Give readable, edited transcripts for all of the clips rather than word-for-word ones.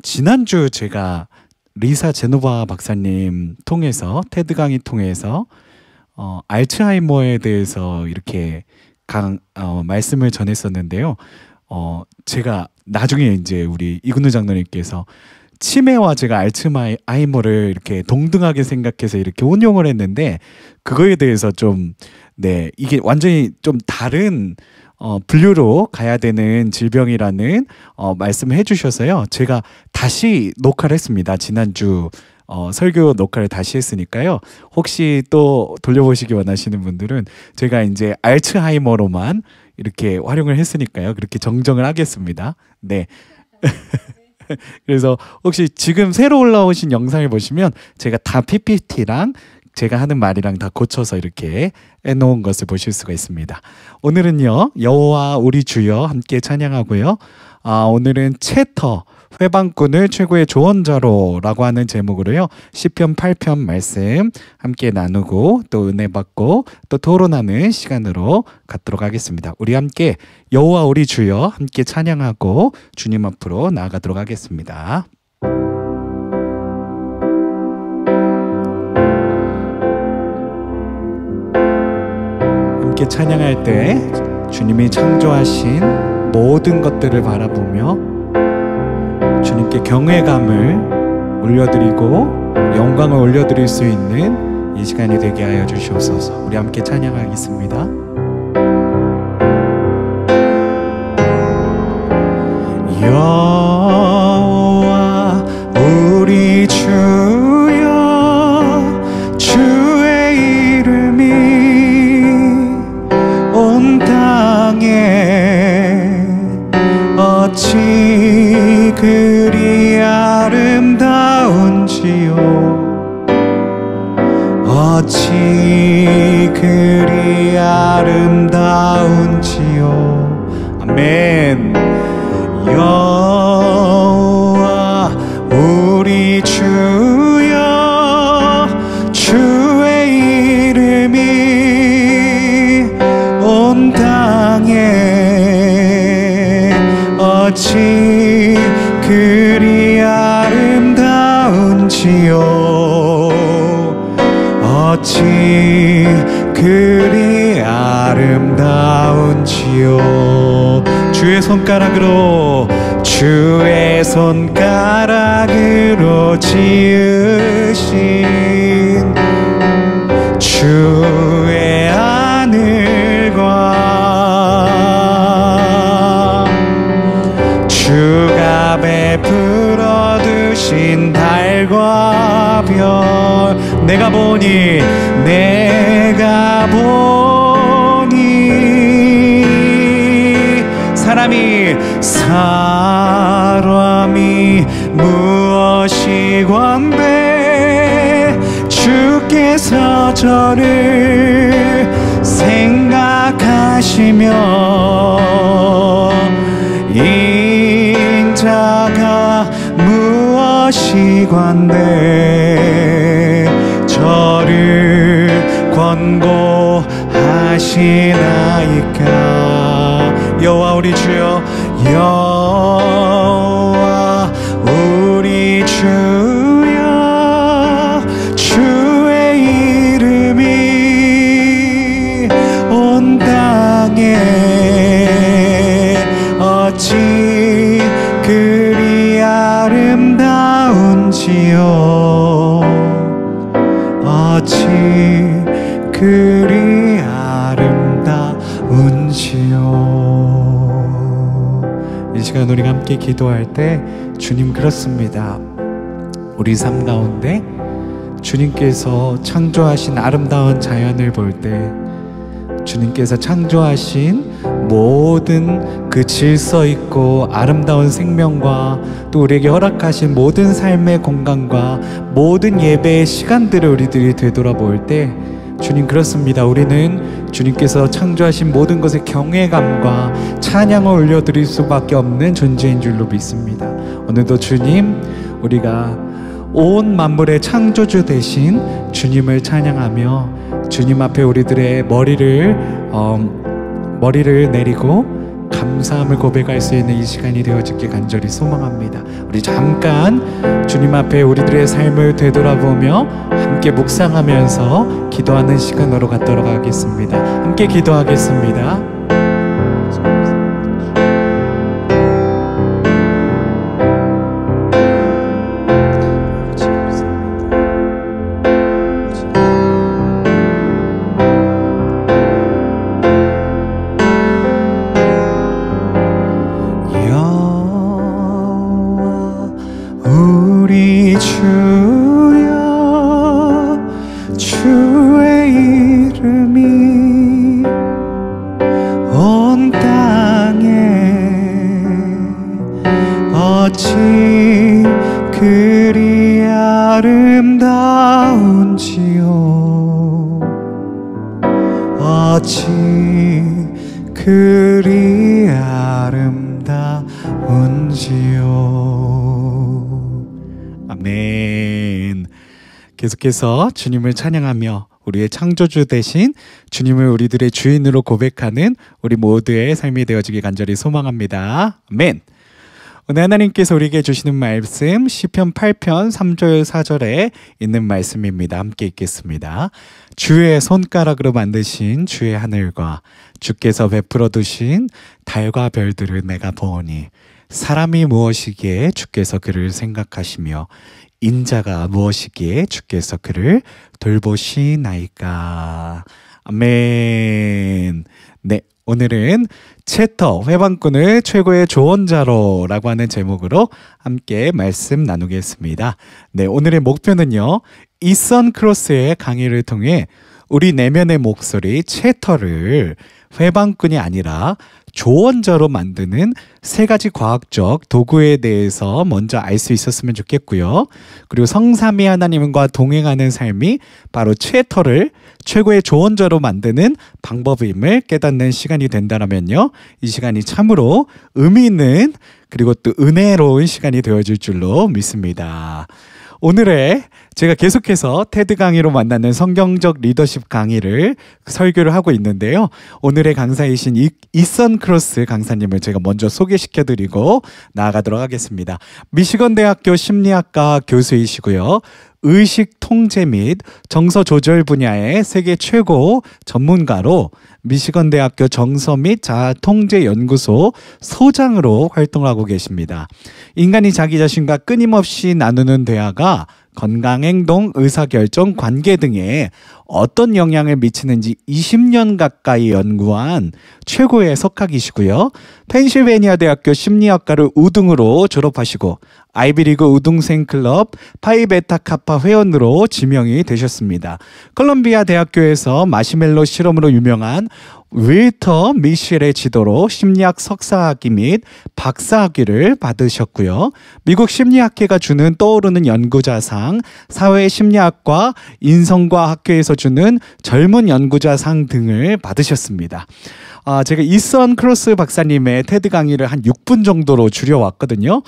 지난주 제가 리사 제노바 박사님 통해서 테드 강의 통해서 알츠하이머에 대해서 이렇게 말씀을 전했었는데요. 제가 나중에 이제 우리 이근우 장로님께서 치매와 제가 알츠하이머를 이렇게 동등하게 생각해서 이렇게 혼용을 했는데 그거에 대해서 좀 이게 완전히 좀 다른 분류로 가야 되는 질병이라는 말씀을 해주셔서요. 제가 다시 녹화를 했습니다. 지난주 설교 녹화를 다시 했으니까요. 혹시 또 돌려보시기 원하시는 분들은 제가 이제 알츠하이머로만 이렇게 활용을 했으니까요. 그렇게 정정을 하겠습니다. 네. 그래서 혹시 지금 새로 올라오신 영상을 보시면 제가 다 PPT랑 제가 하는 말이랑 다 고쳐서 이렇게 해놓은 것을 보실 수가 있습니다. 오늘은요, 여호와 우리 주여 함께 찬양하고요. 오늘은 채터 회방꾼을 최고의 조언자로라고 하는 제목으로요. 시편 8편 말씀 함께 나누고 또 은혜 받고 또 토론하는 시간으로 갖도록 하겠습니다. 우리 함께 여호와 우리 주여 함께 찬양하고 주님 앞으로 나아가도록 하겠습니다. 함께 찬양할 때 주님이 창조하신 모든 것들을 바라보며 주님께 경외감을 올려드리고 영광을 올려드릴 수 있는 이 시간이 되게 하여 주시옵소서. 우리 함께 찬양하겠습니다. 여호와 우리 주여 주의 이름이 온 땅에 어찌 그리 아름다운지요 어찌 그리 아름다운지요. 아멘. 여호와 우리 주여 주의 이름이 온 땅에 어찌 그리 아름다운지요 어찌 그리 아름다운지요. 주의 손가락으로 지으신 주의 하늘과 주가 베풀어 두신 달과 별 내가 보니 사람이 무엇이건대 주께서 저를 생각하시며 인자가 무엇이건대 저를 권고하시나이까. 여호와 우리 주여 여호와 우리 주여 주의 이름이 온 땅에 어찌 그리 아름다운지요 어찌 그리 아름다운지요. 이 시간 우리가 함께 기도할 때 주님 그렇습니다. 우리 삶 가운데 주님께서 창조하신 아름다운 자연을 볼 때 주님께서 창조하신 모든 그 질서 있고 아름다운 생명과 또 우리에게 허락하신 모든 삶의 공간과 모든 예배의 시간들을 우리들이 되돌아볼 때 주님 그렇습니다. 우리는 주님께서 창조하신 모든 것에 경외감과 찬양을 올려드릴 수밖에 없는 존재인 줄로 믿습니다. 오늘도 주님 우리가 온 만물의 창조주 되신 주님을 찬양하며 주님 앞에 우리들의 머리를 내리고 감사함을 고백할 수 있는 이 시간이 되어지길 간절히 소망합니다. 우리 잠깐 주님 앞에 우리들의 삶을 되돌아보며 함께 묵상하면서 기도하는 시간으로 갖도록 하겠습니다. 함께 기도하겠습니다. 그리 아름다운지요. 아멘. 계속해서 주님을 찬양하며 우리의 창조주 되신 주님을 우리들의 주인으로 고백하는 우리 모두의 삶이 되어지길 간절히 소망합니다. 아멘. 오늘 하나님께서 우리에게 주시는 말씀 시편 8편 3절 4절에 있는 말씀입니다. 함께 읽겠습니다. 주의 손가락으로 만드신 주의 하늘과 주께서 베풀어 두신 달과 별들을 내가 보오니 사람이 무엇이기에 주께서 그를 생각하시며 인자가 무엇이기에 주께서 그를 돌보시나이까. 아멘. 네, 오늘은 챕터 회방꾼을 최고의 조언자로 라고 하는 제목으로 함께 말씀 나누겠습니다. 네, 오늘의 목표는요, 이선 크로스의 강의를 통해 우리 내면의 목소리 챕터를 회방꾼이 아니라 조언자로 만드는 세 가지 과학적 도구에 대해서 먼저 알 수 있었으면 좋겠고요. 그리고 성삼위 하나님과 동행하는 삶이 바로 챕터를 최고의 조언자로 만드는 방법임을 깨닫는 시간이 된다면요, 이 시간이 참으로 의미 있는 그리고 또 은혜로운 시간이 되어질 줄로 믿습니다. 오늘의 제가 계속해서 테드 강의로 만나는 성경적 리더십 강의를 설교를 하고 있는데요. 오늘의 강사이신 이선 크로스 강사님을 제가 먼저 소개시켜드리고 나아가도록 하겠습니다. 미시건 대학교 심리학과 교수이시고요. 의식 통제 및 정서 조절 분야의 세계 최고 전문가로 미시건 대학교 정서 및 자아 통제 연구소 소장으로 활동하고 계십니다. 인간이 자기 자신과 끊임없이 나누는 대화가 건강, 행동, 의사결정, 관계 등에 어떤 영향을 미치는지 20년 가까이 연구한 최고의 석학이시고요. 펜실베니아 대학교 심리학과를 우등으로 졸업하시고 아이비리그 우등생 클럽 파이베타 카파 회원으로 지명이 되셨습니다. 컬럼비아 대학교에서 마시멜로 실험으로 유명한 윌터 미셸의 지도로 심리학 석사학위 및 박사학위를 받으셨고요. 미국 심리학회가 주는 떠오르는 연구자상, 사회심리학과 인성과학회에서 주는 젊은 연구자상 등을 받으셨습니다. 제가 이선 크로스 박사님의 테드 강의를 한 6분 정도로 줄여왔거든요.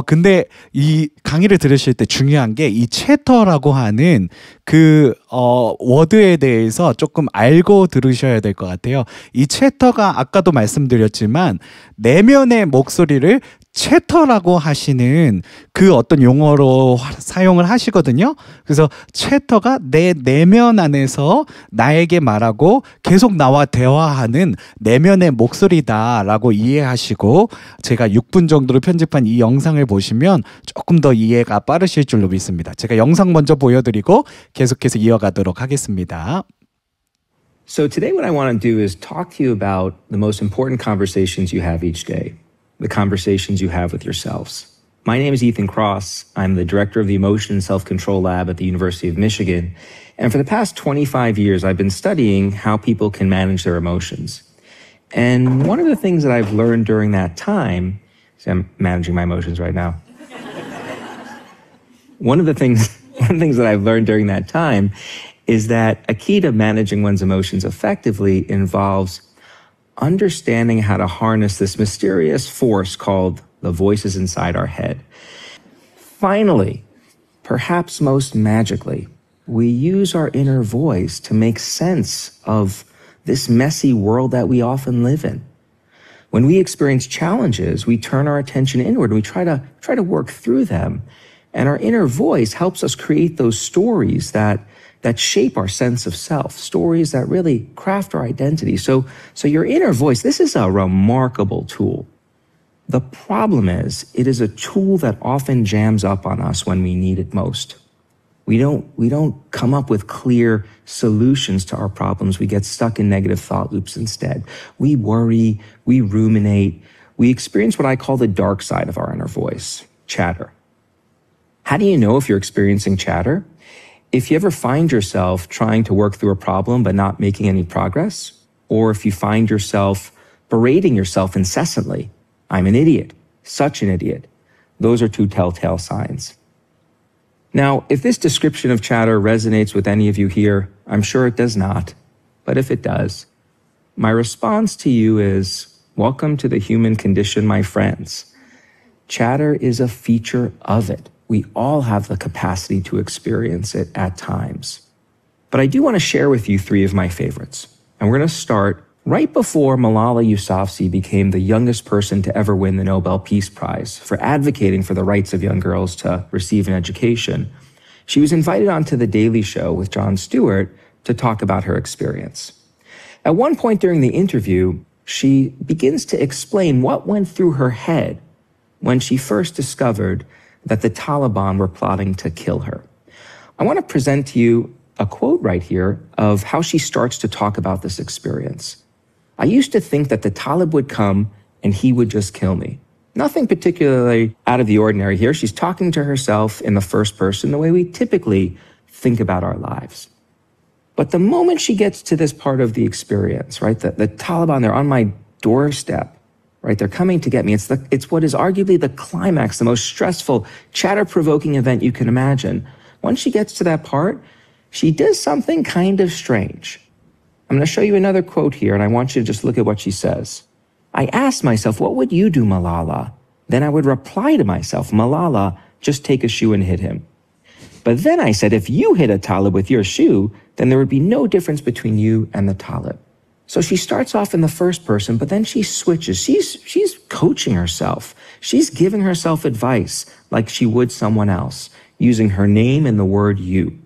근데 이 강의를 들으실 때 중요한 게 이 챕터라고 하는 그 워드에 대해서 조금 알고 들으셔야 될 것 같아요. 이 챕터가 아까도 말씀드렸지만 내면의 목소리를 챕터라고 하시는 그 어떤 용어로 사용을 하시거든요. 그래서 챕터가 내 내면 안에서 나에게 말하고 계속 나와 대화하는 내면의 목소리다라고 이해하시고 제가 6분 정도로 편집한 이 영상을 보시면 조금 더 이해가 빠르실 줄로 믿습니다. 제가 영상 먼저 보여드리고 계속해서 이어가도록 하겠습니다. So today what I want to do is talk to you about the most important conversations you have each day. The conversations you have with yourselves. My name is Ethan Cross. I'm the director of the Emotion and Self-Control Lab at the University of Michigan. And for the past 25 years, I've been studying how people can manage their emotions. And one of the things that I've learned during that time, see, I'm managing my emotions right now. One of the things that I've learned during that time is that a key to managing one's emotions effectively involves understanding how to harness this mysterious force called the voices inside our head. Finally, perhaps most magically, we use our inner voice to make sense of this messy world that we often live in. When we experience challenges, we turn our attention inward and we try to work through them. And our inner voice helps us create those stories that shape our sense of self, stories that really craft our identity. So your inner voice, this is a remarkable tool. The problem is, it is a tool that often jams up on us when we need it most. We don't come up with clear solutions to our problems. We get stuck in negative thought loops instead. We worry, we ruminate, we experience what I call the dark side of our inner voice, chatter. How do you know if you're experiencing chatter? If you ever find yourself trying to work through a problem but not making any progress, or if you find yourself berating yourself incessantly, I'm an idiot, such an idiot, those are two telltale signs. Now, if this description of chatter resonates with any of you here, I'm sure it does not, but if it does, my response to you is, welcome to the human condition, my friends. Chatter is a feature of it. We all have the capacity to experience it at times. But I do want to share with you 3 of my favorites. And we're going to start right before Malala Yousafzai became the youngest person to ever win the Nobel Peace Prize for advocating for the rights of young girls to receive an education. She was invited onto The Daily Show with Jon Stewart to talk about her experience. At one point during the interview, she begins to explain what went through her head when she first discovered that the Taliban were plotting to kill her. I want to present to you a quote right here of how she starts to talk about this experience. I used to think that the Talib would come and he would just kill me. Nothing particularly out of the ordinary here. She's talking to herself in the first person, the way we typically think about our lives. But the moment she gets to this part of the experience, right, the Taliban, they're on my doorstep, right, they're coming to get me. It's what is arguably the climax, the most stressful, chatter-provoking event you can imagine. Once she gets to that part, she does something kind of strange. I'm going to show you another quote here, and I want you to just look at what she says. I asked myself, what would you do, Malala? Then I would reply to myself, Malala, just take a shoe and hit him. But then I said, if you hit a Talib with your shoe, then there would be no difference between you and the Talib. So she starts off in the first person, but then she switches. She's coaching herself. She's giving herself advice like she would someone else, using her name and the word you.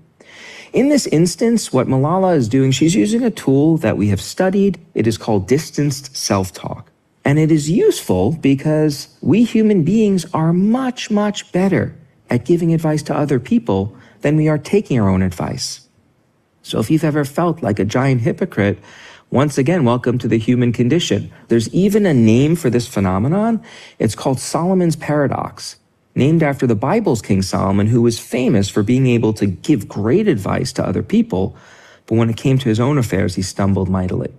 In this instance, what Malala is doing, she's using a tool that we have studied. It is called distanced self-talk. And it is useful because we human beings are much, much better at giving advice to other people than we are taking our own advice. So if you've ever felt like a giant hypocrite, once again, welcome to the human condition. There's even a name for this phenomenon. It's called Solomon's Paradox, named after the Bible's King Solomon, who was famous for being able to give great advice to other people, but when it came to his own affairs, he stumbled mightily.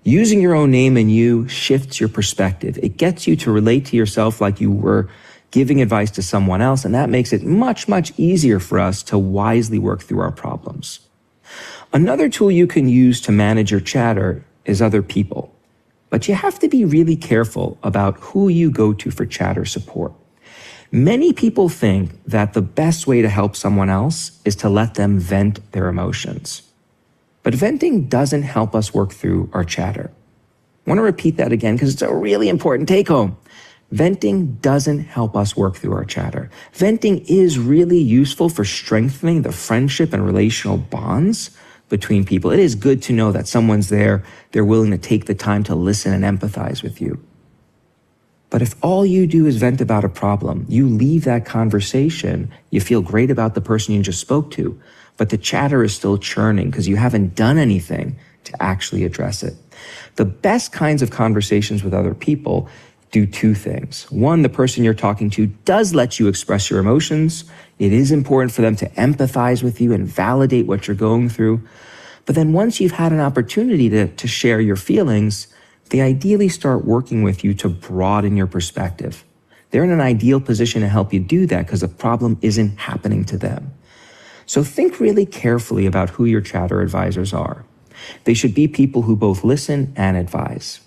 Using your own name and you shifts your perspective. It gets you to relate to yourself like you were giving advice to someone else, and that makes it much, much easier for us to wisely work through our problems. Another tool you can use to manage your chatter is other people, but you have to be really careful about who you go to for chatter support. Many people think that the best way to help someone else is to let them vent their emotions. But venting doesn't help us work through our chatter. I want to repeat that again because it's a really important take-home. Venting doesn't help us work through our chatter. Venting is really useful for strengthening the friendship and relational bonds between people. It is good to know that someone's there, they're willing to take the time to listen and empathize with you. But if all you do is vent about a problem, you leave that conversation, you feel great about the person you just spoke to, but the chatter is still churning because you haven't done anything to actually address it. The best kinds of conversations with other people do 2 things. One, the person you're talking to does let you express your emotions. It is important for them to empathize with you and validate what you're going through. But then once you've had an opportunity to share your feelings, they ideally start working with you to broaden your perspective. They're in an ideal position to help you do that because the problem isn't happening to them. So think really carefully about who your chatter advisors are. They should be people who both listen and advise.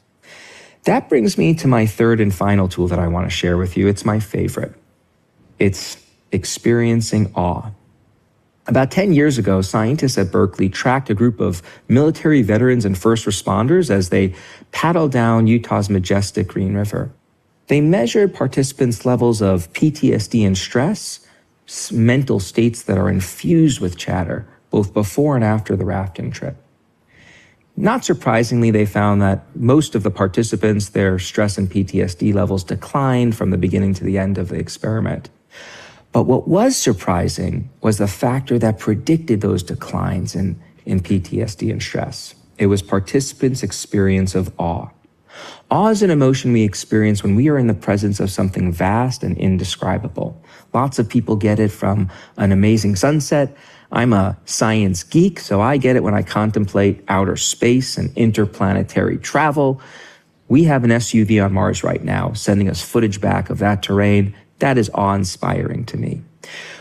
That brings me to my third and final tool that I want to share with you. It's my favorite. It's experiencing awe. About 10 years ago, scientists at Berkeley tracked a group of military veterans and first responders as they paddled down Utah's majestic Green River. They measured participants' levels of PTSD and stress, mental states that are infused with chatter, both before and after the rafting trip. Not surprisingly, they found that most of the participants, their stress and PTSD levels declined from the beginning to the end of the experiment. But what was surprising was the factor that predicted those declines in PTSD and stress. It was participants' experience of awe. Awe is an emotion we experience when we are in the presence of something vast and indescribable. Lots of people get it from an amazing sunset. I'm a science geek, so I get it when I contemplate outer space and interplanetary travel. We have an SUV on Mars right now, sending us footage back of that terrain. That is awe-inspiring to me.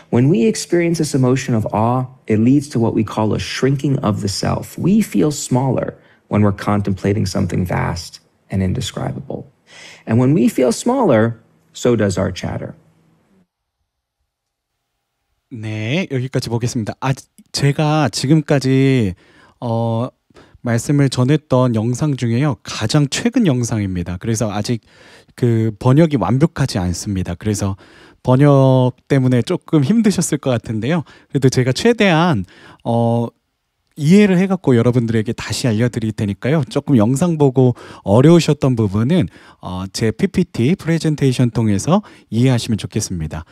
When we experience this emotion of awe, it leads to what we call a shrinking of the self. We feel smaller when we're contemplating something vast and indescribable. And when we feel smaller, so does our chatter. 네, 여기까지 보겠습니다. 제가 지금까지 말씀을 전했던 영상 중에요, 가장 최근 영상입니다. 그래서 아직 그 번역이 완벽하지 않습니다. 그래서 번역 때문에 조금 힘드셨을 것 같은데요. 그래도 제가 최대한 이해를 해갖고 여러분들에게 다시 알려드릴 테니까요. 조금 영상 보고 어려우셨던 부분은 제 PPT 프레젠테이션 통해서 이해하시면 좋겠습니다.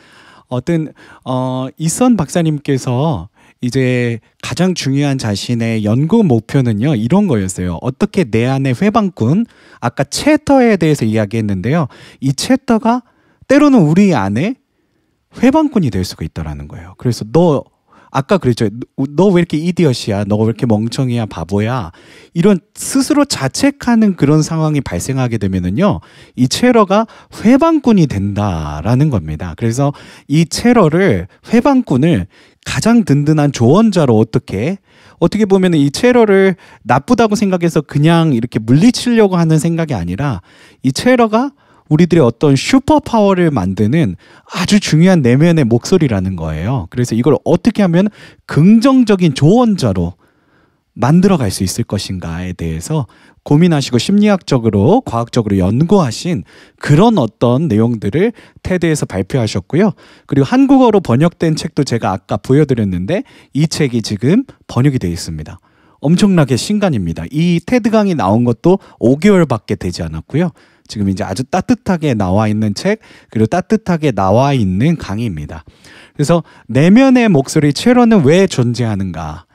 이선 박사님께서 이제 가장 중요한 자신의 연구 목표는요, 이런 거였어요. 어떻게 내 안의 회방꾼, 아까 챕터에 대해서 이야기했는데요. 이 챕터가 때로는 우리 안에 회방꾼이 될 수가 있다라는 거예요. 그래서 아까 그랬죠. 너 왜 이렇게 이디엇이야? 너 왜 이렇게 멍청이야? 바보야? 이런 스스로 자책하는 그런 상황이 발생하게 되면은요, 이 체러가 회방꾼이 된다라는 겁니다. 그래서 이 체러를, 회방꾼을 가장 든든한 조언자로 어떻게 보면 이 체러를 나쁘다고 생각해서 그냥 이렇게 물리치려고 하는 생각이 아니라, 이 체러가 우리들의 어떤 슈퍼파워를 만드는 아주 중요한 내면의 목소리라는 거예요. 그래서 이걸 어떻게 하면 긍정적인 조언자로 만들어갈 수 있을 것인가에 대해서 고민하시고 심리학적으로, 과학적으로 연구하신 그런 어떤 내용들을 테드에서 발표하셨고요. 그리고 한국어로 번역된 책도 제가 아까 보여드렸는데, 이 책이 지금 번역이 되어 있습니다. 엄청나게 신간입니다. 이 테드 강의 나온 것도 5개월밖에 되지 않았고요. 지금 이제 아주 따뜻하게 나와 있는 책, 그리고 따뜻하게 나와 있는 강의입니다. 그래서 내면의 목소리 체러는 왜 존재하는가?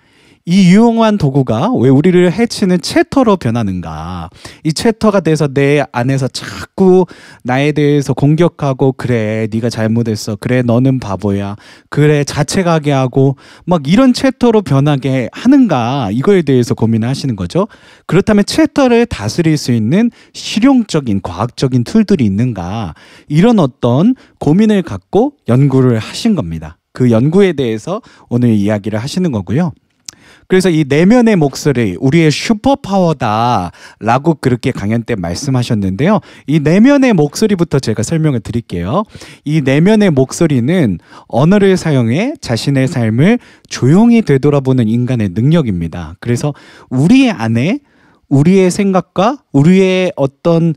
이 유용한 도구가 왜 우리를 해치는 챕터로 변하는가? 이 챕터가 돼서 내 안에서 자꾸 나에 대해서 공격하고, 그래 네가 잘못했어, 그래 너는 바보야, 그래 자책하게 하고, 막 이런 챕터로 변하게 하는가? 이거에 대해서 고민하시는 거죠. 그렇다면 챕터를 다스릴 수 있는 실용적인 과학적인 툴들이 있는가? 이런 어떤 고민을 갖고 연구를 하신 겁니다. 그 연구에 대해서 오늘 이야기를 하시는 거고요. 그래서 이 내면의 목소리, 우리의 슈퍼파워다라고 그렇게 강연 때 말씀하셨는데요. 이 내면의 목소리부터 제가 설명을 드릴게요. 이 내면의 목소리는 언어를 사용해 자신의 삶을 조용히 되돌아보는 인간의 능력입니다. 그래서 우리 안에 우리의 생각과 우리의 어떤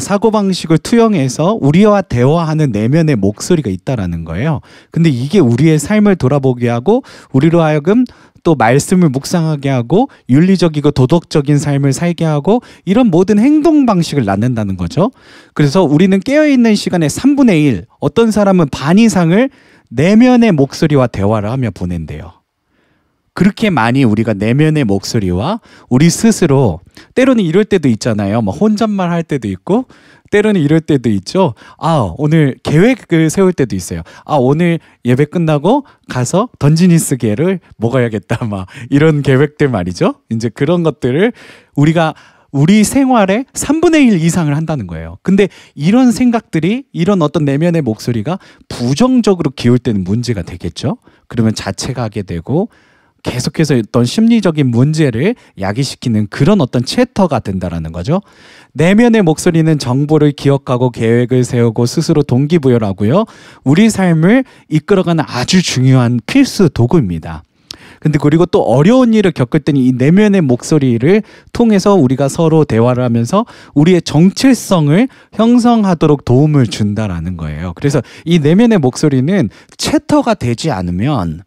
사고방식을 투영해서 우리와 대화하는 내면의 목소리가 있다라는 거예요. 근데 이게 우리의 삶을 돌아보게 하고, 우리로 하여금 또 말씀을 묵상하게 하고, 윤리적이고 도덕적인 삶을 살게 하고, 이런 모든 행동 방식을 낳는다는 거죠. 그래서 우리는 깨어있는 시간의 3분의 1, 어떤 사람은 반 이상을 내면의 목소리와 대화를 하며 보낸대요. 그렇게 많이 우리가 내면의 목소리와 우리 스스로, 때로는 이럴 때도 있잖아요. 뭐 혼잣말 할 때도 있고, 때로는 이럴 때도 있죠. 오늘 계획을 세울 때도 있어요. 오늘 예배 끝나고 가서 던지니스계를 먹어야겠다. 막 이런 계획들 말이죠. 이제 그런 것들을 우리가 우리 생활의 3분의 1 이상을 한다는 거예요. 근데 이런 생각들이, 이런 어떤 내면의 목소리가 부정적으로 기울 때는 문제가 되겠죠. 그러면 자책하게 되고, 계속해서 어떤 심리적인 문제를 야기시키는 그런 어떤 챕터가 된다라는 거죠. 내면의 목소리는 정보를 기억하고 계획을 세우고 스스로 동기부여를 하고요. 우리 삶을 이끌어가는 아주 중요한 필수 도구입니다. 근데 그리고 또 어려운 일을 겪을 때는 이 내면의 목소리를 통해서 우리가 서로 대화를 하면서 우리의 정체성을 형성하도록 도움을 준다라는 거예요. 그래서 이 내면의 목소리는 챕터가 되지 않으면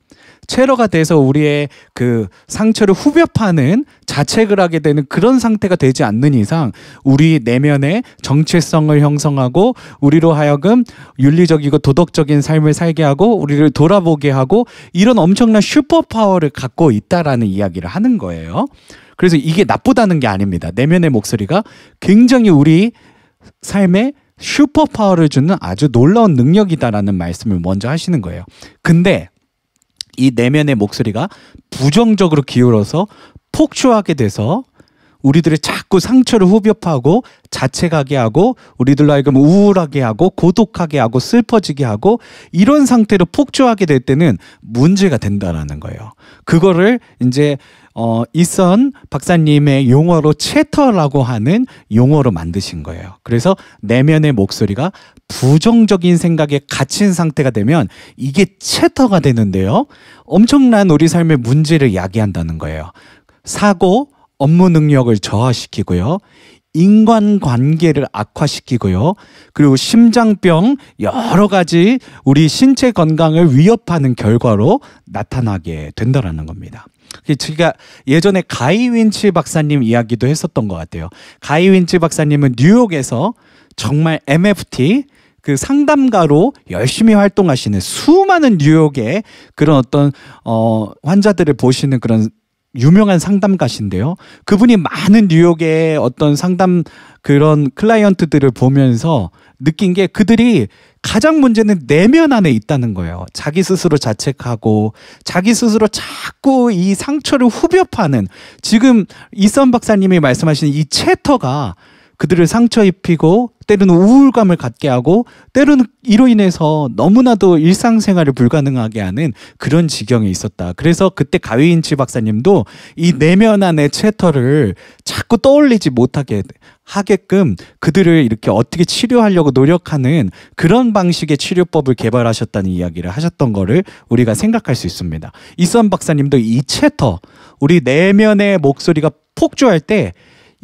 체러가 돼서 우리의 그 상처를 후벼 파는 자책을 하게 되는 그런 상태가 되지 않는 이상 우리 내면의 정체성을 형성하고 우리로 하여금 윤리적이고 도덕적인 삶을 살게 하고 우리를 돌아보게 하고 이런 엄청난 슈퍼파워를 갖고 있다라는 이야기를 하는 거예요. 그래서 이게 나쁘다는 게 아닙니다. 내면의 목소리가 굉장히 우리 삶에 슈퍼파워를 주는 아주 놀라운 능력이다라는 말씀을 먼저 하시는 거예요. 근데 이 내면의 목소리가 부정적으로 기울어서 폭주하게 돼서 우리들의 자꾸 상처를 후벼 파고 자책하게 하고 우리들로 하여금 우울하게 하고 고독하게 하고 슬퍼지게 하고 이런 상태로 폭주하게 될 때는 문제가 된다라는 거예요. 그거를 이제 이선 박사님의 용어로 챕터라고 하는 용어로 만드신 거예요. 그래서 내면의 목소리가 부정적인 생각에 갇힌 상태가 되면 이게 챕터가 되는데요. 엄청난 우리 삶의 문제를 야기한다는 거예요. 사고, 업무 능력을 저하시키고요. 인간관계를 악화시키고요. 그리고 심장병 여러 가지 우리 신체 건강을 위협하는 결과로 나타나게 된다는 겁니다. 제가 예전에 가이 윈치 박사님 이야기도 했었던 것 같아요. 가이 윈치 박사님은 뉴욕에서 정말 MFT 그 상담가로 열심히 활동하시는 수많은 뉴욕의 그런 어떤 환자들을 보시는 그런 유명한 상담가신데요. 그분이 많은 뉴욕의 어떤 상담 그런 클라이언트들을 보면서 느낀 게 그들이 가장 문제는 내면 안에 있다는 거예요. 자기 스스로 자책하고 자기 스스로 자꾸 이 상처를 후벼 파는 지금 이선 박사님이 말씀하시는 이 챕터가 그들을 상처 입히고 때로는 우울감을 갖게 하고 때로는 이로 인해서 너무나도 일상생활을 불가능하게 하는 그런 지경에 있었다. 그래서 그때 가위인치 박사님도 이 내면 안의 챕터를 자꾸 떠올리지 못하게 하게끔 그들을 이렇게 어떻게 치료하려고 노력하는 그런 방식의 치료법을 개발하셨다는 이야기를 하셨던 거를 우리가 생각할 수 있습니다. 이선 박사님도 이 챕터, 우리 내면의 목소리가 폭주할 때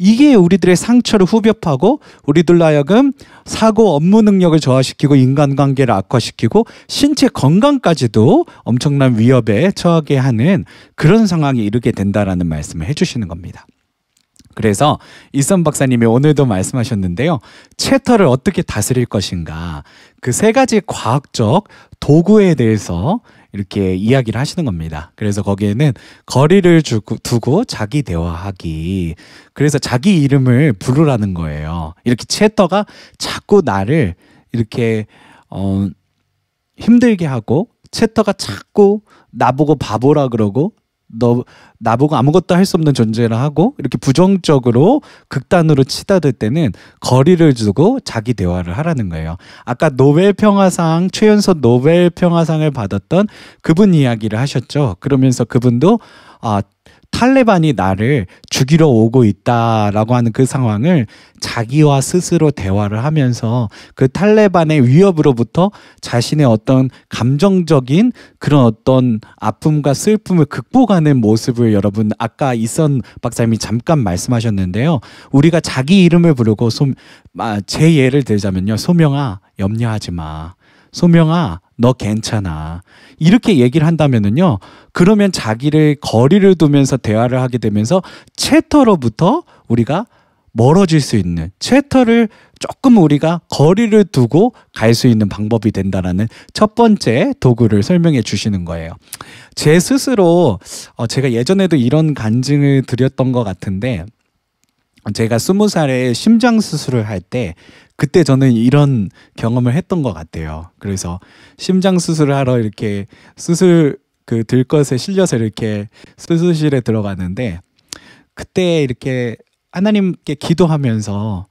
이게 우리들의 상처를 후벼 파고 우리들로 하여금 사고 업무 능력을 저하시키고 인간관계를 악화시키고 신체 건강까지도 엄청난 위협에 처하게 하는 그런 상황에 이르게 된다라는 말씀을 해주시는 겁니다. 그래서 이선 박사님이 오늘도 말씀하셨는데요. 챕터를 어떻게 다스릴 것인가 그 세 가지 과학적 도구에 대해서 이렇게 이야기를 하시는 겁니다. 그래서 거기에는 거리를 두고 자기 대화하기. 그래서 자기 이름을 부르라는 거예요. 이렇게 챕터가 자꾸 나를 이렇게 힘들게 하고 챕터가 자꾸 나보고 바보라 그러고 너 나보고 아무것도 할 수 없는 존재라 하고 이렇게 부정적으로 극단으로 치닫을 때는 거리를 두고 자기 대화를 하라는 거예요. 아까 노벨 평화상 최연소 노벨 평화상을 받았던 그분 이야기를 하셨죠. 그러면서 그분도 탈레반이 나를 죽이러 오고 있다라고 하는 그 상황을 자기와 스스로 대화를 하면서 그 탈레반의 위협으로부터 자신의 어떤 감정적인 그런 어떤 아픔과 슬픔을 극복하는 모습을 여러분 아까 이선 박사님이 잠깐 말씀하셨는데요. 우리가 자기 이름을 부르고 제 예를 들자면요. 소명아 염려하지 마. 소명아 너 괜찮아. 이렇게 얘기를 한다면은요. 그러면 자기를 거리를 두면서 대화를 하게 되면서 챕터로부터 우리가 멀어질 수 있는 챕터를 조금 우리가 거리를 두고 갈 수 있는 방법이 된다라는 첫 번째 도구를 설명해 주시는 거예요. 제 스스로 제가 예전에도 이런 간증을 드렸던 것 같은데 제가 20살에 심장 수술을 할 때 그때 저는 이런 경험을 했던 것 같아요. 그래서 심장 수술을 하러 이렇게 수술 그 들것에 실려서 이렇게 수술실에 들어갔는데 그때 이렇게 하나님께 기도하면서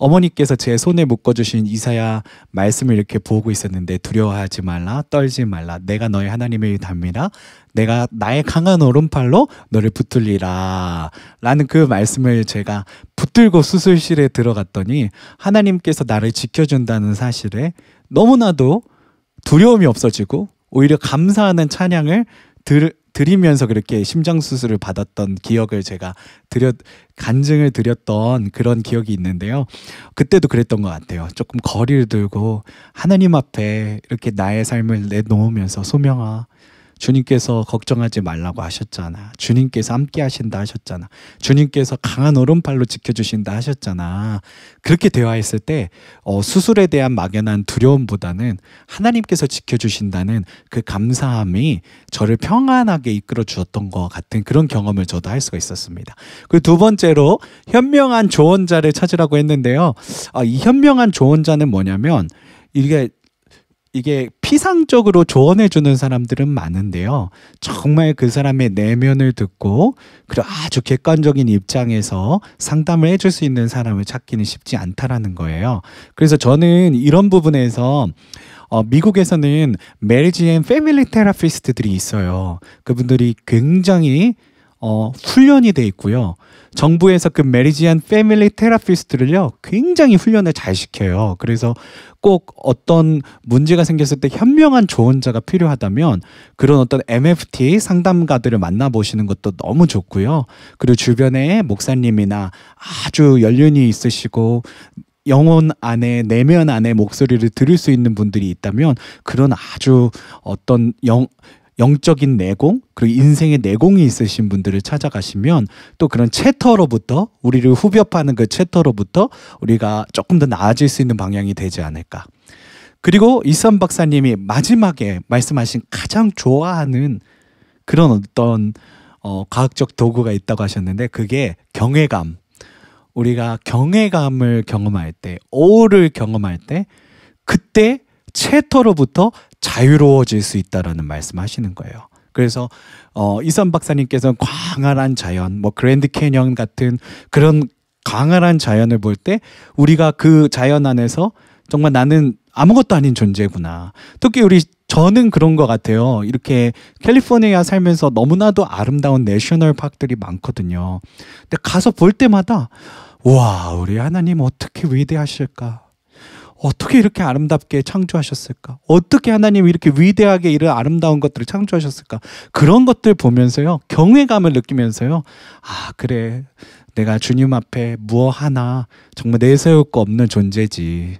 어머니께서 제 손에 묶어주신 이사야 말씀을 이렇게 보고 있었는데 두려워하지 말라, 떨지 말라. 내가 너의 하나님의 담이라. 내가 나의 강한 오른팔로 너를 붙들리라. 라는 그 말씀을 제가 붙들고 수술실에 들어갔더니 하나님께서 나를 지켜준다는 사실에 너무나도 두려움이 없어지고 오히려 감사하는 찬양을 드리면서 그렇게 심장수술을 받았던 기억을 제가 간증을 드렸던 그런 기억이 있는데요. 그때도 그랬던 것 같아요. 조금 거리를 두고 하나님 앞에 이렇게 나의 삶을 내놓으면서 소명아, 주님께서 걱정하지 말라고 하셨잖아. 주님께서 함께 하신다 하셨잖아. 주님께서 강한 오른팔로 지켜주신다 하셨잖아. 그렇게 대화했을 때 수술에 대한 막연한 두려움보다는 하나님께서 지켜주신다는 그 감사함이 저를 평안하게 이끌어 주었던 것 같은 그런 경험을 저도 할 수가 있었습니다. 그리고 두 번째로 현명한 조언자를 찾으라고 했는데요. 이 현명한 조언자는 뭐냐면 이게 피상적으로 조언해주는 사람들은 많은데요. 정말 그 사람의 내면을 듣고 그리고 아주 객관적인 입장에서 상담을 해줄 수 있는 사람을 찾기는 쉽지 않다라는 거예요. 그래서 저는 이런 부분에서 미국에서는 메리지 앤 패밀리 테라피스트들이 있어요. 그분들이 굉장히 훈련이 돼 있고요. 정부에서 그 메리지안 패밀리 테라피스트를요 굉장히 훈련을 잘 시켜요. 그래서 꼭 어떤 문제가 생겼을 때 현명한 조언자가 필요하다면 그런 어떤 MFT 상담가들을 만나보시는 것도 너무 좋고요. 그리고 주변에 목사님이나 아주 연륜이 있으시고 영혼 안에, 내면 안에 목소리를 들을 수 있는 분들이 있다면 그런 아주 어떤 영적인 내공, 그리고 인생의 내공이 있으신 분들을 찾아가시면 또 그런 챕터로부터 우리를 후벼파는 그 챕터로부터 우리가 조금 더 나아질 수 있는 방향이 되지 않을까. 그리고 이선 박사님이 마지막에 말씀하신 가장 좋아하는 그런 어떤 과학적 도구가 있다고 하셨는데 그게 경외감. 우리가 경외감을 경험할 때, 오를 경험할 때 그때 챕터로부터 자유로워질 수 있다라는 말씀하시는 거예요. 그래서 이선 박사님께서는 광활한 자연, 뭐 그랜드 캐년 같은 그런 광활한 자연을 볼 때 우리가 그 자연 안에서 정말 나는 아무것도 아닌 존재구나. 특히 저는 그런 것 같아요. 이렇게 캘리포니아 살면서 너무나도 아름다운 내셔널 파크들이 많거든요. 근데 가서 볼 때마다 와, 우리 하나님 어떻게 위대하실까? 어떻게 이렇게 아름답게 창조하셨을까? 어떻게 하나님 이렇게 위대하게 이런 아름다운 것들을 창조하셨을까? 그런 것들 보면서요, 경외감을 느끼면서요, 아, 그래. 내가 주님 앞에 무엇 하나 정말 내세울 거 없는 존재지.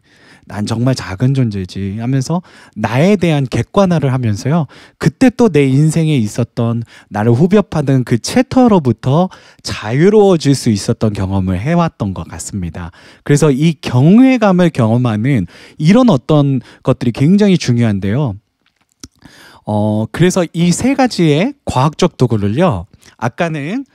난 정말 작은 존재지 하면서 나에 대한 객관화를 하면서요. 그때 또 내 인생에 있었던 나를 후벼파는 그 챕터로부터 자유로워질 수 있었던 경험을 해왔던 것 같습니다. 그래서 이 경외감을 경험하는 이런 어떤 것들이 굉장히 중요한데요. 그래서 이 세 가지의 과학적 도구를요. 아까는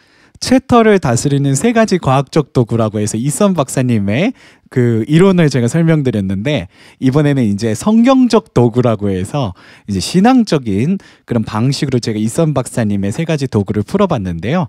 챕터를 다스리는 세 가지 과학적 도구라고 해서 이선 박사님의 그 이론을 제가 설명드렸는데 이번에는 이제 성경적 도구라고 해서 이제 신앙적인 그런 방식으로 제가 이선 박사님의 세 가지 도구를 풀어봤는데요.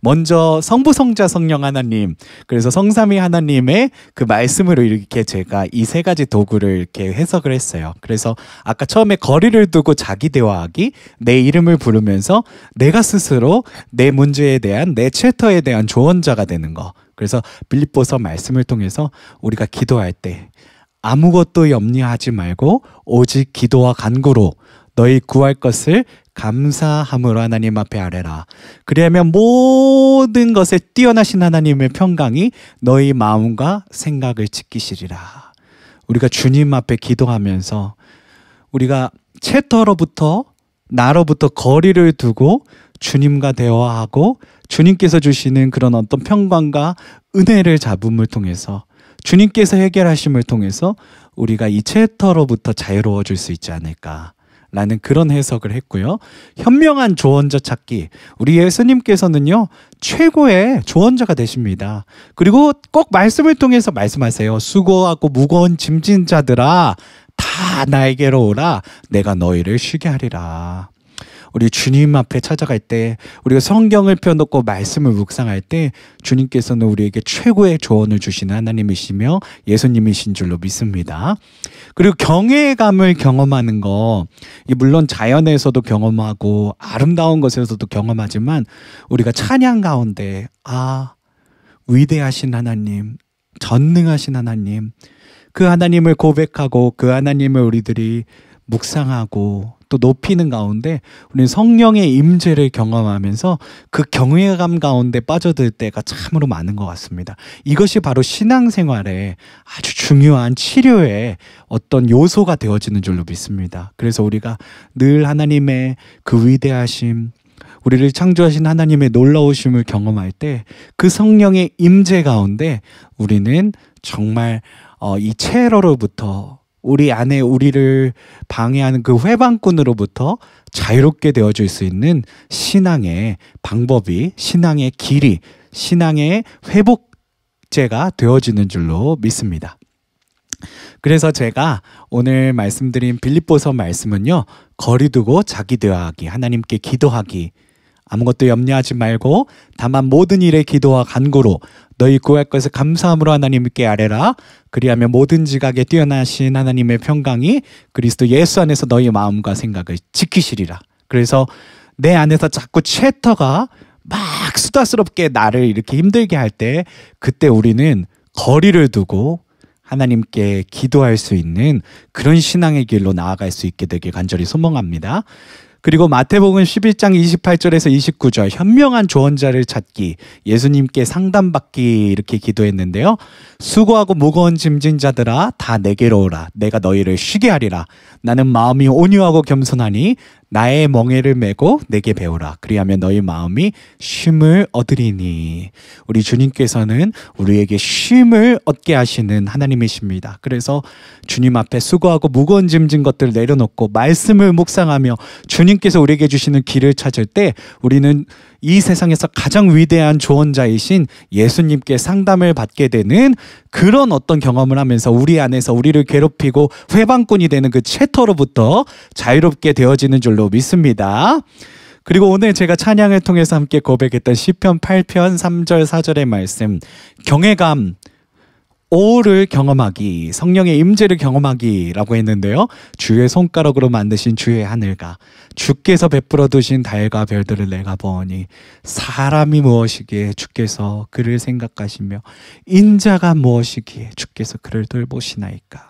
먼저 성부, 성자, 성령 하나님, 그래서 성삼위 하나님의 그 말씀으로 이렇게 제가 이 세 가지 도구를 이렇게 해석을 했어요. 그래서 아까 처음에 거리를 두고 자기 대화하기, 내 이름을 부르면서 내가 스스로 내 문제에 대한, 내 챕터에 대한 조언자가 되는 거. 그래서 빌립보서 말씀을 통해서 우리가 기도할 때 아무것도 염려하지 말고 오직 기도와 간구로 너희 구할 것을 감사함으로 하나님 앞에 아뢰라. 그리하면 모든 것에 뛰어나신 하나님의 평강이 너희 마음과 생각을 지키시리라. 우리가 주님 앞에 기도하면서 우리가 챕터로부터 나로부터 거리를 두고 주님과 대화하고 주님께서 주시는 그런 어떤 평강과 은혜를 잡음을 통해서 주님께서 해결하심을 통해서 우리가 이 챕터로부터 자유로워질 수 있지 않을까라는 그런 해석을 했고요. 현명한 조언자 찾기. 우리 예수님께서는요, 최고의 조언자가 되십니다. 그리고 꼭 말씀을 통해서 말씀하세요. 수고하고 무거운 짐진 자들아 다 나에게로 오라. 내가 너희를 쉬게 하리라. 우리 주님 앞에 찾아갈 때, 우리가 성경을 펴놓고 말씀을 묵상할 때 주님께서는 우리에게 최고의 조언을 주시는 하나님이시며 예수님이신 줄로 믿습니다. 그리고 경외감을 경험하는 거, 물론 자연에서도 경험하고 아름다운 것에서도 경험하지만 우리가 찬양 가운데 위대하신 하나님, 전능하신 하나님, 그 하나님을 고백하고 그 하나님을 우리들이 묵상하고 또 높이는 가운데 우리는 성령의 임재를 경험하면서 그 경외감 가운데 빠져들 때가 참으로 많은 것 같습니다. 이것이 바로 신앙생활의 아주 중요한 치료의 어떤 요소가 되어지는 줄로 믿습니다. 그래서 우리가 늘 하나님의 그 위대하심, 우리를 창조하신 하나님의 놀라우심을 경험할 때 그 성령의 임재 가운데 우리는 정말 이 체러로부터, 우리 안에 우리를 방해하는 그 회방꾼으로부터 자유롭게 되어질 수 있는 신앙의 방법이, 신앙의 길이, 신앙의 회복제가 되어지는 줄로 믿습니다. 그래서 제가 오늘 말씀드린 빌립보서 말씀은요, 거리두고 자기 대화하기, 하나님께 기도하기, 아무것도 염려하지 말고 다만 모든 일에 기도와 간구로 너희 구할 것을 감사함으로 하나님께 아뢰라. 그리하면 모든 지각에 뛰어나신 하나님의 평강이 그리스도 예수 안에서 너희 마음과 생각을 지키시리라. 그래서 내 안에서 자꾸 채터가 막 수다스럽게 나를 이렇게 힘들게 할 때, 그때 우리는 거리를 두고 하나님께 기도할 수 있는 그런 신앙의 길로 나아갈 수 있게 되길 간절히 소망합니다. 그리고 마태복음 11장 28절에서 29절, 현명한 조언자를 찾기, 예수님께 상담받기, 이렇게 기도했는데요. 수고하고 무거운 짐진 자들아 다 내게로 오라. 내가 너희를 쉬게 하리라. 나는 마음이 온유하고 겸손하니 나의 멍에를 메고 내게 배우라. 그리하면 너희 마음이 쉼을 얻으리니. 우리 주님께서는 우리에게 쉼을 얻게 하시는 하나님이십니다. 그래서 주님 앞에 수고하고 무거운 짐진 것들을 내려놓고 말씀을 묵상하며 주님께서 우리에게 주시는 길을 찾을 때 우리는 이 세상에서 가장 위대한 조언자이신 예수님께 상담을 받게 되는 그런 어떤 경험을 하면서 우리 안에서 우리를 괴롭히고 회방꾼이 되는 그 채터로부터 자유롭게 되어지는 줄로 믿습니다. 그리고 오늘 제가 찬양을 통해서 함께 고백했던 시편 8편 3절 4절의 말씀, 경외감, 오를 경험하기, 성령의 임재를 경험하기라고 했는데요. 주의 손가락으로 만드신 주의 하늘과 주께서 베풀어 두신 달과 별들을 내가 보니 사람이 무엇이기에 주께서 그를 생각하시며 인자가 무엇이기에 주께서 그를 돌보시나이까.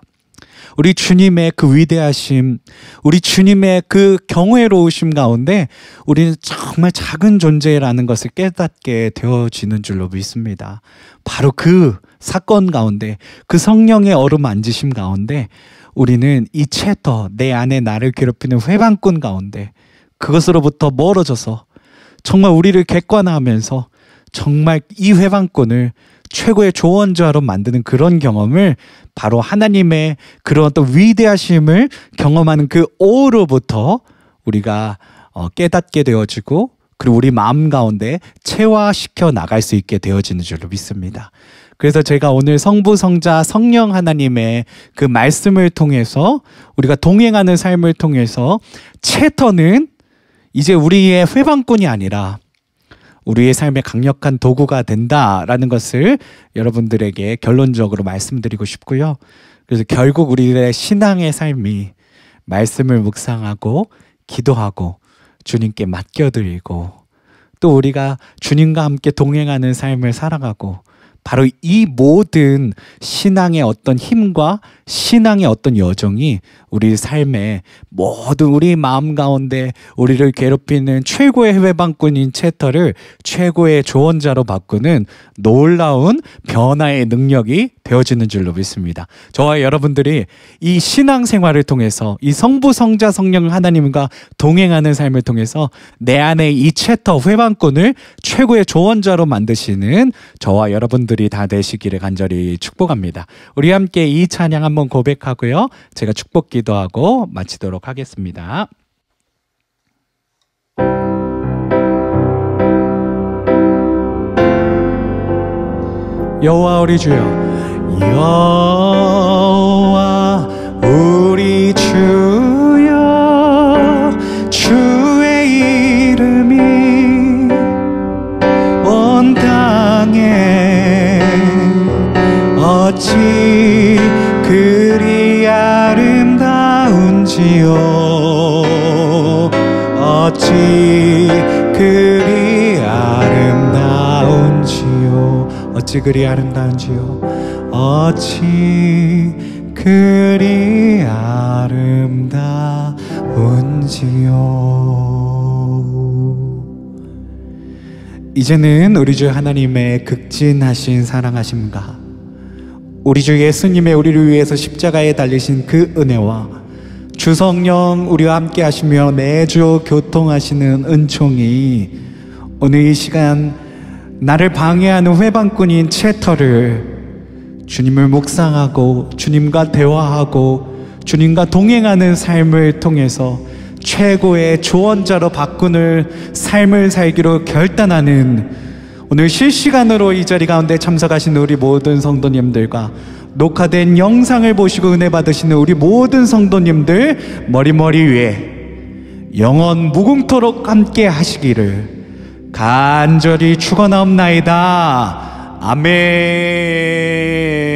우리 주님의 그 위대하심, 우리 주님의 그 경외로우심 가운데 우리는 정말 작은 존재라는 것을 깨닫게 되어지는 줄로 믿습니다. 바로 그 사건 가운데, 그 성령의 어루만지심 가운데 우리는 이 채터, 내 안에 나를 괴롭히는 회방꾼 가운데 그것으로부터 멀어져서 정말 우리를 객관화하면서 정말 이 회방꾼을 최고의 조언자로 만드는 그런 경험을, 바로 하나님의 그런 어떤 위대하심을 경험하는 그 오로부터 우리가 깨닫게 되어지고, 그리고 우리 마음 가운데 체화시켜 나갈 수 있게 되어지는 줄로 믿습니다. 그래서 제가 오늘 성부, 성자, 성령 하나님의 그 말씀을 통해서, 우리가 동행하는 삶을 통해서 채터는 이제 우리의 회방꾼이 아니라 우리의 삶의 강력한 도구가 된다라는 것을 여러분들에게 결론적으로 말씀드리고 싶고요. 그래서 결국 우리의 신앙의 삶이 말씀을 묵상하고 기도하고 주님께 맡겨드리고, 또 우리가 주님과 함께 동행하는 삶을 살아가고, 바로 이 모든 신앙의 어떤 힘과 신앙의 어떤 여정이 우리 삶의 모든 우리 마음 가운데 우리를 괴롭히는 최고의 회방꾼인 채터를 최고의 조언자로 바꾸는 놀라운 변화의 능력이 되어지는 줄로 믿습니다. 저와 여러분들이 이 신앙생활을 통해서 이 성부, 성자, 성령 하나님과 동행하는 삶을 통해서 내 안에 이 채터 회방꾼을 최고의 조언자로 만드시는 저와 여러분들이 다 되시기를 간절히 축복합니다. 우리 함께 이 찬양 한번 고백하고요, 제가 축복 기도하고 마치도록 하겠습니다. 여호와 우리 주여, 여호와 우리 주여, 주의 그리 아름다운지요. 어찌 그리 아름다운지요. 어찌 그리 아름다운지요. 어찌 그리 아름다운지요. 이제는 우리 주 하나님의 극진하신 사랑하심과 우리 주 예수님의 우리를 위해서 십자가에 달리신 그 은혜와 주 성령 우리와 함께 하시며 매주 교통하시는 은총이 오늘 이 시간 나를 방해하는 회방꾼인 채터를 주님을 묵상하고 주님과 대화하고 주님과 동행하는 삶을 통해서 최고의 조언자로 바꾸는 삶을 살기로 결단하는 오늘 실시간으로 이 자리 가운데 참석하시는 우리 모든 성도님들과 녹화된 영상을 보시고 은혜 받으시는 우리 모든 성도님들 머리 위에 영원 무궁토록 함께 하시기를 간절히 축원하옵나이다. 아멘.